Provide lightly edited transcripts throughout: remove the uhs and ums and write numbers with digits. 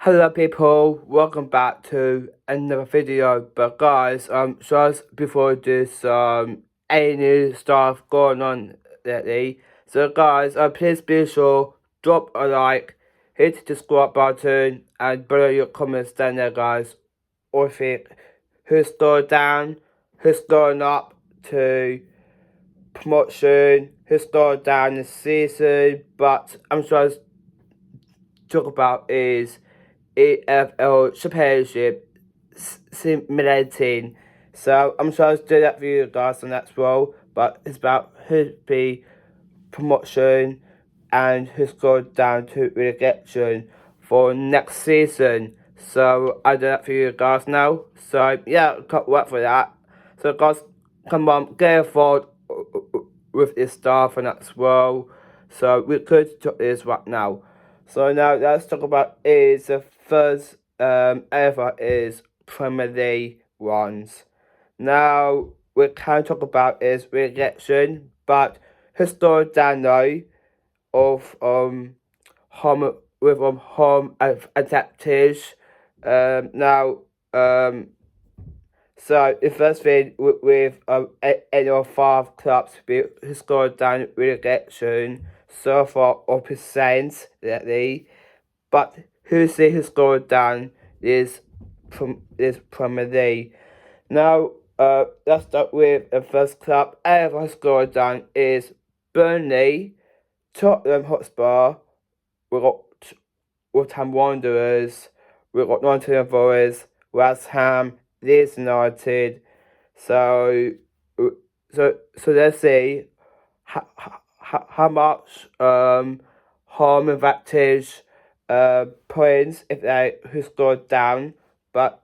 Hello people, welcome back to another video. But guys, just before this, any new stuff going on lately. So guys, please be sure drop a like, hit the subscribe button, and below your comments down there, guys. Or think who's going down, who's going up to promotion, who's going down this season. But I'm sure talk about is EFL Championship simulating. So I'm supposed to do that for you guys on that as well, but it's about who's be promotion and who's going down to relegation for next season. So I do that for you guys now. So yeah, can't wait for that. So guys, come on, get involved with this stuff and that as well. So we could talk this right now. So now let's talk about is the first ever is Premier League ones. Now we can talk about is reelection, but historic Dano of home with home adapters. Now so the first thing with any of 5 clubs who scored down relegation so far or percent lately, but who's the who scored down is from this Premier League. Now let's start with the first club ever scored down is Burnley, Tottenham Hotspur, we got Wolverhampton Wanderers, we got Nottingham Forest, West Ham, Leeds United. So let's see how much home advantage points if they who scored down, but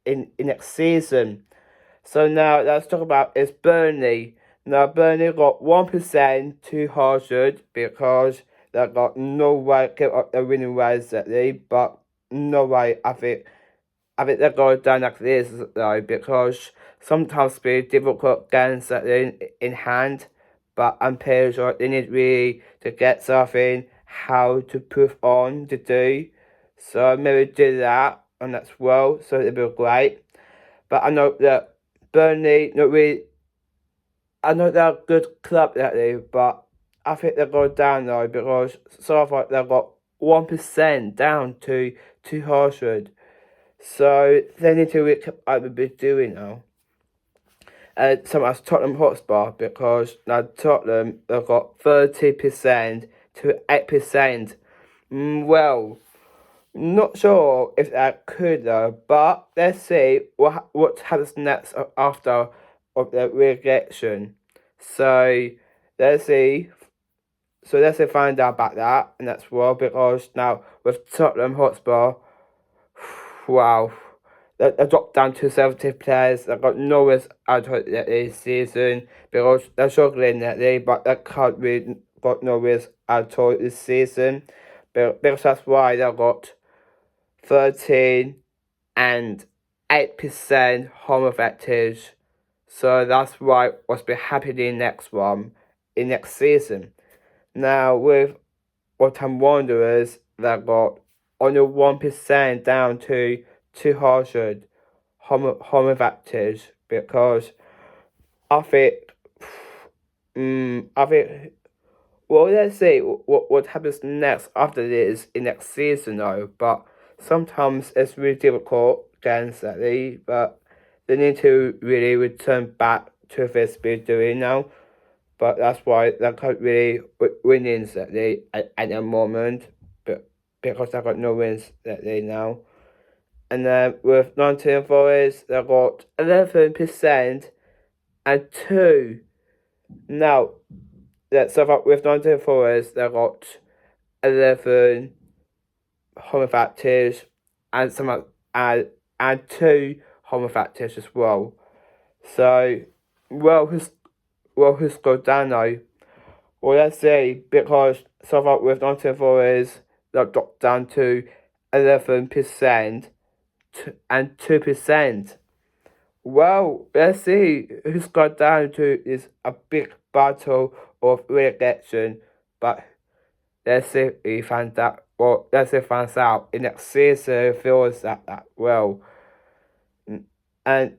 in next season. So now let's talk about is Burnley. Now Burnley got 1% to Hazard because they got no way to give up their winning ways that day, but no way I think they're going down like this though because sometimes it's very difficult games that they're in hand, but I'm pretty sure they need really to get something how to prove on to do. So maybe do that and as well, so it'll be great. But I know that Burnley not really I know they're a good club that day, but I think they're going down though because so far they've got 1% down to 200. So they need to look at what they're doing now. Some as Tottenham Hotspur because now Tottenham they've got 30% to 8%. Well, not sure if that could though, but let's see what happens next after of the relegation. So let's see. So let's find out about that, and that's well because now with Tottenham Hotspur, wow, they dropped down to 70 players. They got no risk out of this season because they're struggling that day, but they can't really got no risk at all this season. Because that's why they got 13 and 8% home advantage. So that's why what's been happening next in next season. Now with Wolverhampton Wanderers, they got only 1% down to 200 home advantage because I think well, let's see what happens next after this in next season though. But sometimes it's really difficult against that league, but they need to really return back to this they're doing now. But that's why they can't really win that they at the moment, but because they got no wins that they now. And then with Nottingham Forest, they got 11% and 2. Now, so far with Nottingham Forest, they got 11 home advantage and and 2 home advantage as well. So, who's gone down now? Well, let's see, because so far with Nottingham Forest, they've dropped down to 11% and 2%. Well, let's see who's gone down to is a big battle of relegation, but let's see if we find that well, let's say finds out in next season feels that well. And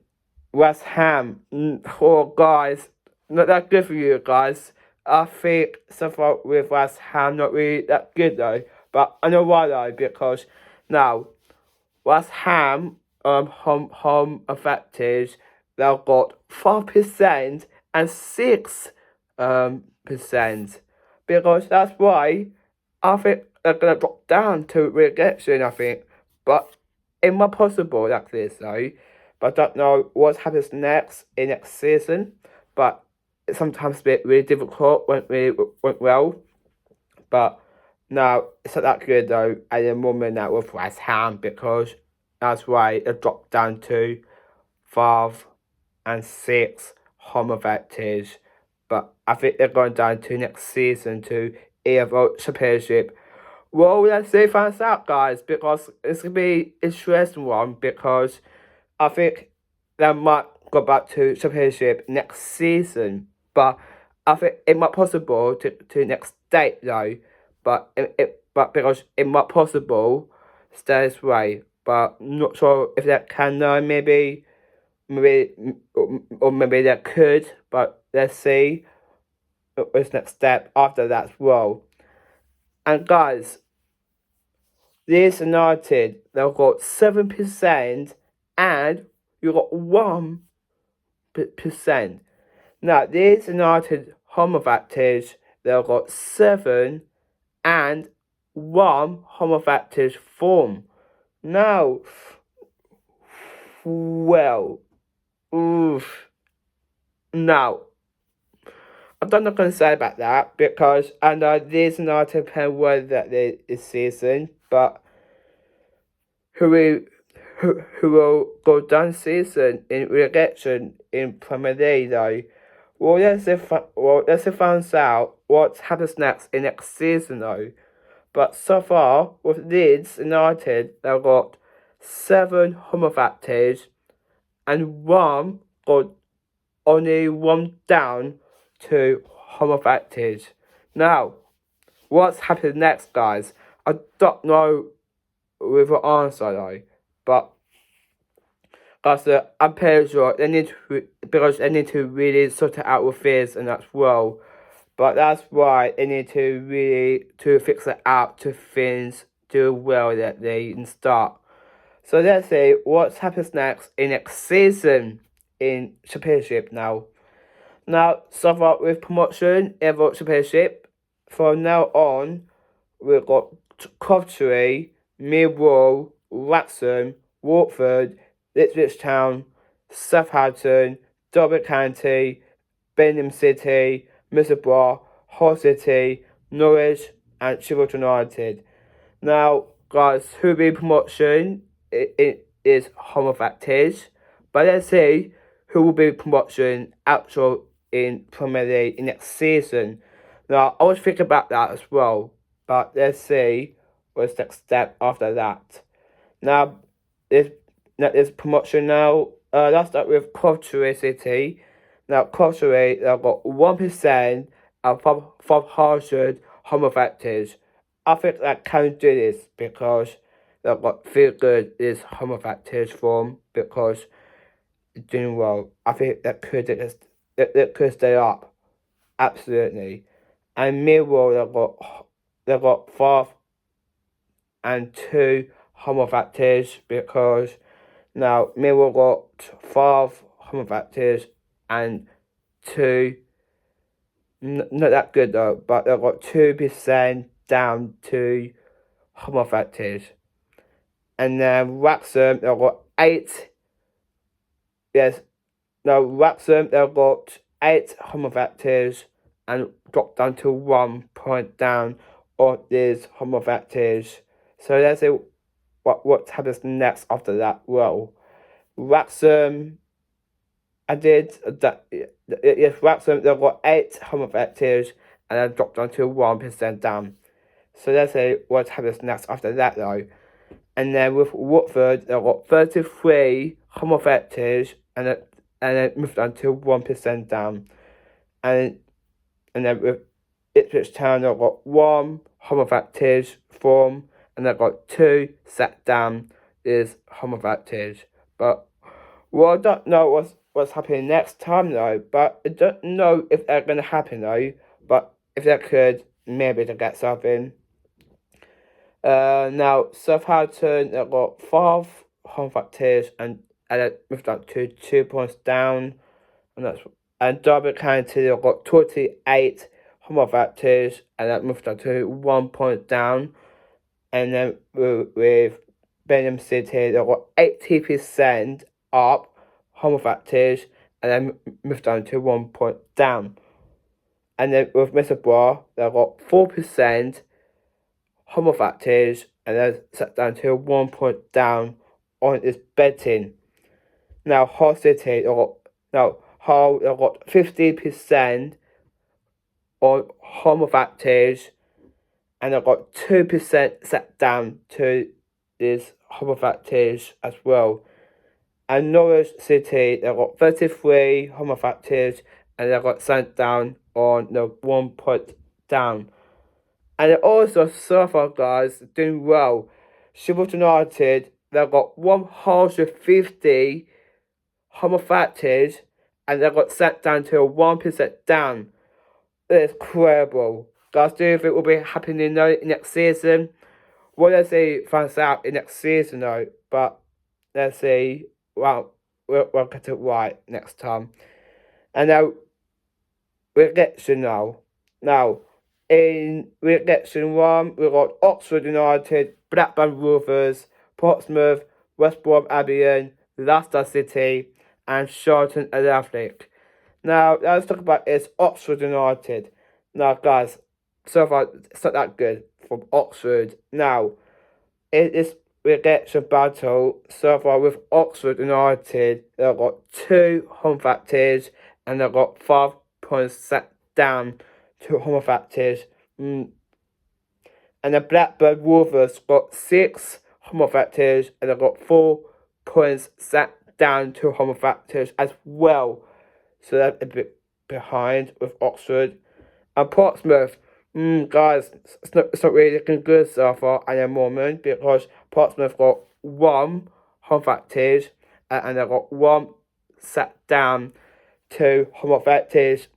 West Ham, oh guys, not that good for you guys. I think so far with West Ham not really that good though. But I know why though, because now West Ham home advantage they've got 5% and 6% because that's why I think they're gonna drop down to relegation, I think. But it might possible like this though. But I don't know what happens next in next season. But it's sometimes a bit really difficult when it really went well. But no, it's not that good though at the moment now with West Ham because that's why it dropped down to 5 and 6 home advantage. But I think they're going down to next season to EFL Championship. Well, let's see finds out, guys, because it's gonna be an interesting one because I think they might go back to Championship next season. But I think it might possible to next date though. But but because it might possible stay this way. But not sure if that can maybe or maybe that could. But let's see what's next step after that as well. And guys, Leeds United they've got 7% and you got 1%. Now Leeds United home advantage they've got 7 and 1 home advantage form. Now well oof. Now I'm not going to say about that because I know Leeds United can win that this season, but who will go down season in relegation in Premier League though? Well, let's find out what happens next in next season though. But so far with Leeds United, they've got 7 home advantage and only one down to home advantage. Now, what's happening next, guys? I don't know with an answer though, but guys, I'm pretty sure they need to really sort it out with this and as well. But that's why they need to really to fix it out to things do well that they can start. So let's see what happens next in next season in Championship now. Now, so far with promotion in the Championship, from now on, we've got Coventry, Millwall, Wrexham, Watford, Ipswich Town, Southampton, Derby County, Birmingham City, Middlesbrough, Hull City, Norwich, and Sheffield United. Now, guys, who will be promotion? It is home advantage, but let's see who will be promotion actual in Premier League in next season. Now, I was thinking about that as well, but let's see what's the next step after that. Now, this promotion now. Let's start with Coventry City. Now, Coventry, they've got 1% and 500 home advantage. I think that can do this because they've got feel good is home advantage form because doing well. I think that could stay up. Absolutely. And Millwall they've got 5 and 2 home advantage because now Millwall got 5 home advantage and 2 not that good though, but they've got 2% down to home advantage. And then Wrexham they've got 8. Yes, no, Wrexham they've got 8 home advantage and dropped down to 1 point down on this home advantage. So let's see what happens next after that. Well, Wrexham, I did that. Yes, Wrexham they've got 8 home advantage and then dropped down to 1% down. So let's see what happens next after that though. And then with Watford, they've got 33 home advantage and then moved down to 1% down. And then with Ipswich Town, they've got 1 home advantage form and I got 2 set down is home advantage. But I don't know what's happening next time though. But I don't know if they're gonna happen though. But if they could, maybe they'll get something. Now Southampton they got 5 home advantage and moved up to 2 points down, and Derby County they got 28 home advantage and that moved up to 1 point down, and then with Birmingham City they got 80% up home advantage and then moved down to 1 point down, and then with Middlesbrough they got 4% home advantage and then set down to 1 point down on its betting. Now Hull City Hull got 50% on home advantage and I got 2% set down to this home advantage as well. And Norwich City they got 33 home advantage and they got sent down on the 1 point down. And also Suffolk guys doing well. Sheffield United they got 150 home advantage and they got sent down to 1% down. It's incredible. Guys, do you think it will be happening though next season? Well, let's see finds out in next season though, but let's see. Well, we'll get it right next time. And now relegation now. Now in relegation 1 we got Oxford United, Blackburn Rovers, Portsmouth, West Brom Albion, Leicester City, and Charlton Athletic. Now let's talk about is Oxford United. Now guys, so far it's not that good from Oxford. Now it is relegation battle so far with Oxford United. They've got 2 home advantage and they've got 5 points set down to home advantage. And the Blackburn Rovers got 6 home advantage and they've got 4 points set down to home advantage as well. So they're a bit behind with Oxford. And Portsmouth, guys, it's not really looking good so far at the moment because Portsmouth got 1 home advantage and they got 1 set down to home advantage.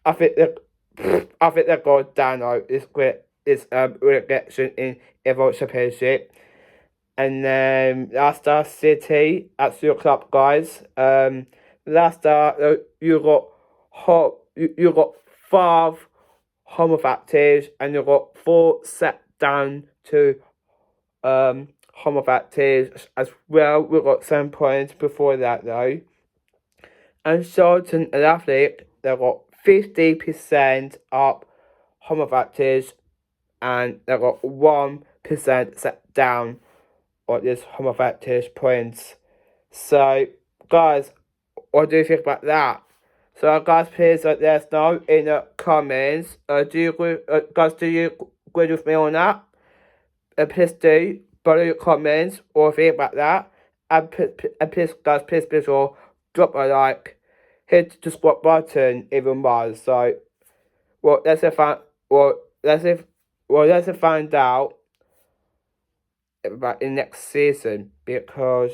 I think they're going down now. It's great. It's relegation in Evo Championship. And then Leicester City, that's your club, guys. Leicester, you got 5 home advantage and you got 4 set down to home advantage as well. We got 7 points before that though. And Charlton Athletic, they got 50% up home advantage and they got 1% set down on this home advantage points. So guys, what do you think about that? So guys, please let us know in the comments. Do you agree with me on that? Please do below your comments or think about that. And please guys, please sure drop a like, hit the subscribe button even more. So let's find out about the next season because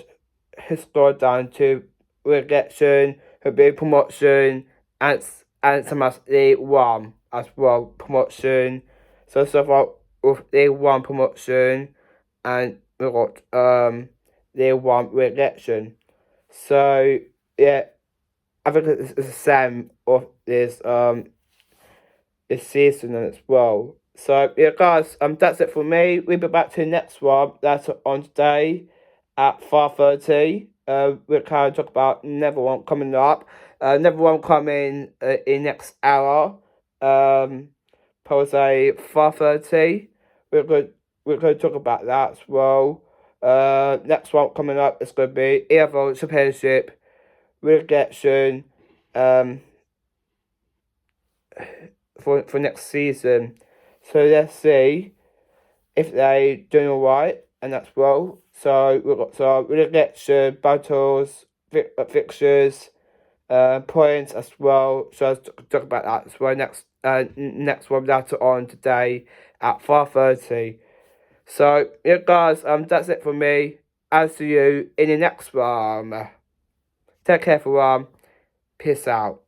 he's gone down to relegation, a big promotion, and some of League 1 as well promotion. So far with League 1 promotion and we got League 1 relegation. So yeah, I think it's the same of this season as well. So yeah guys, that's it for me. We'll be back to the next one later on today at 5:30. We're kind of talk about another one coming up. Another one coming in next hour. Probably 5:30. We're going to talk about that as well. Next one coming up is going to be EFL Championship relegation for next season. So let's see if they doing alright and that's well. So we've got some relegation battles, fixtures, points as well. So let's talk about that as well next one later on today at 5:30. So yeah, guys, that's it for me. I'll see you in the next one. Take care, everyone. Peace out.